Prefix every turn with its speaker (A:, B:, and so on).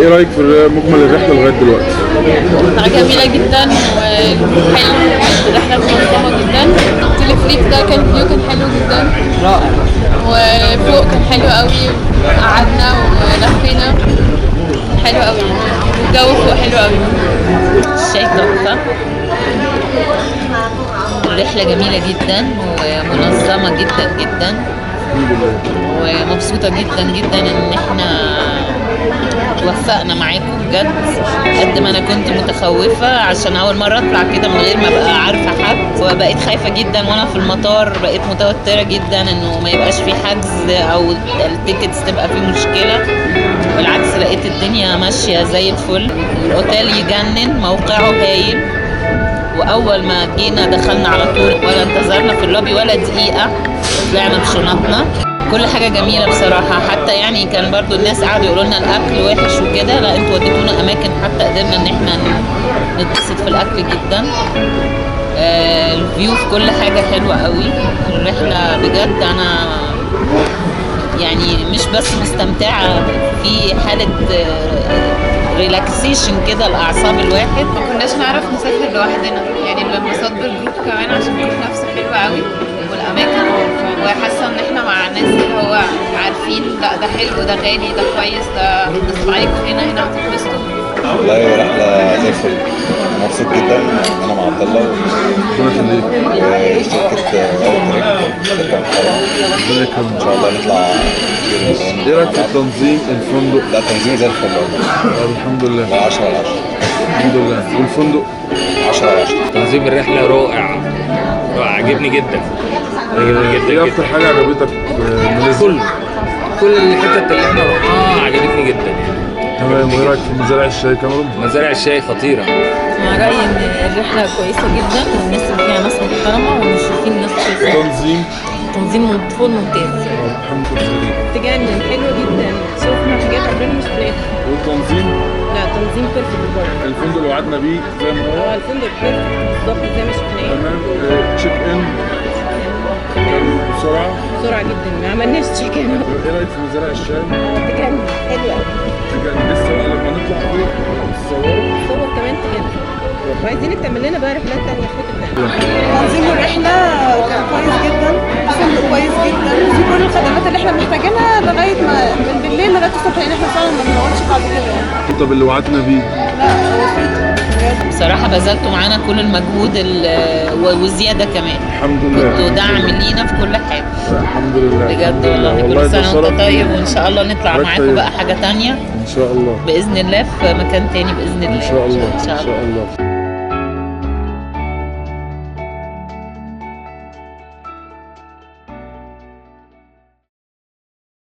A: ايه رايك في مجمل الرحله لغايه دلوقتي؟
B: جميلة جدا وحلو، الرحلة منظمة جدا. التلفريك ده كان فيو كان حلو جدا رائع، وفوق كان حلو قوي، قعدنا ولفينا حلو قوي، والجو فوق حلو قوي.
C: الشاي تحفة، الرحلة جميلة جدا ومنظمة جدا جدا، ومبسوطة جدا جدا ان احنا وفقنا معاكم بجد. قد ما انا كنت متخوفة عشان اول مرة اطلع كده من غير ما ابقى عارفة حد، وبقيت خايفة جدا وانا في المطار، بقيت متوترة جدا انه ما يبقاش في حجز او التيكتس تبقى في مشكلة. بالعكس لقيت الدنيا ماشية زي الفل، الاوتيل يجنن، موقعه هايل، واول ما جينا دخلنا على طول ولا انتظرنا في اللوبي ولا دقيقة، طلعنا بشنطنا. كل حاجة جميلة بصراحة، حتى يعني كان برضو الناس قعدوا يقولوا لنا الأكل وحش وكده، لا انتوا وديتونا أماكن حتى قدرنا إن احنا نتبسط في الأكل جدا. الفيو في كل حاجة حلوة قوي. الرحلة بجد أنا يعني مش بس مستمتعة، في حالة ريلاكسيشن كده لأعصاب الواحد.
B: ما كناش نعرف نسافر لوحدنا، يعني الانبساط بالجروب كمان عشان الجروب نفسه حلو قوي والاماكن، وحاسه ان احنا مع ناس اللي هو عارفين لا ده حلو ده غالي ده كويس ده هتنبسطوا عليكم هنا هتنبسطوا.
D: والله رحلة زي الفل، مبسوط جدا انا مع عبد الله وشركة شركة محترمة، ان شاء الله نطلع.
A: ايه رايك في تنظيم الفندق؟
D: لا تنظيم زي الفل والله.
A: الحمد لله.
D: 10 على 10.
A: الحمد لله. والفندق
D: 10 على 10.
E: تنظيم الرحلة رائع، عجبني جدا.
A: ايه اكتر حاجه عجبتك من
E: كل الحتت اللي احنا رحناها عجبتني جدا يعني.
A: تمام. وايه رايك في مزارع الشاي كاميرون؟
E: مزارع الشاي خطيرة.
C: مع رأيي ان الرحلة كويسة جدا، والناس اللي فيها ناس محترمة ومشرفين ناس كويسة.
A: تنظيم
C: فول ممتاز.
A: الحمد لله.
F: تجنن حلو جدا، شوفنا حاجات عمرنا مش شفناها.
A: والتنظيم؟
F: لا تنظيم بيرفكت برضه.
A: الفندق اللي وعدنا بيه زي ما هو؟
F: الفندق بيرفكت بالظبط زي ما شفناه.
A: تمام. تشيك ان كان بسرعه
F: جدا، ما عملناش تشيك ان.
A: ايه رايك في مزارع الشاي؟
F: تجنن حلو قوي.
A: تجنن. لسه بقى لما نطلع فوق
F: صور كمان تجنن. وعايزينك تعمل لنا بقى رحلات تانية تنظيم الرحلة كان كويس جدا، الفندق كويس جدا، في كل الخدمات اللي احنا محتاجينها لغاية ما من بالليل لغاية الصبح، لأن احنا فعلا ما بنقعدش بعد كده يعني.
A: طب اللي وعدنا بيه؟
F: لا هو بجد
C: بصراحة بذلتوا معانا كل المجهود وزيادة كمان.
A: الحمد لله.
C: كنتوا دعم لينا في كل حاجة.
A: الحمد لله.
C: بجد والله. كل سنة وانت طيب، وان شاء الله نطلع معاكم بقى حاجة تانية
A: ان شاء الله.
C: بإذن الله في مكان تاني بإذن الله.
A: ان شاء الله.
C: ان شاء الله.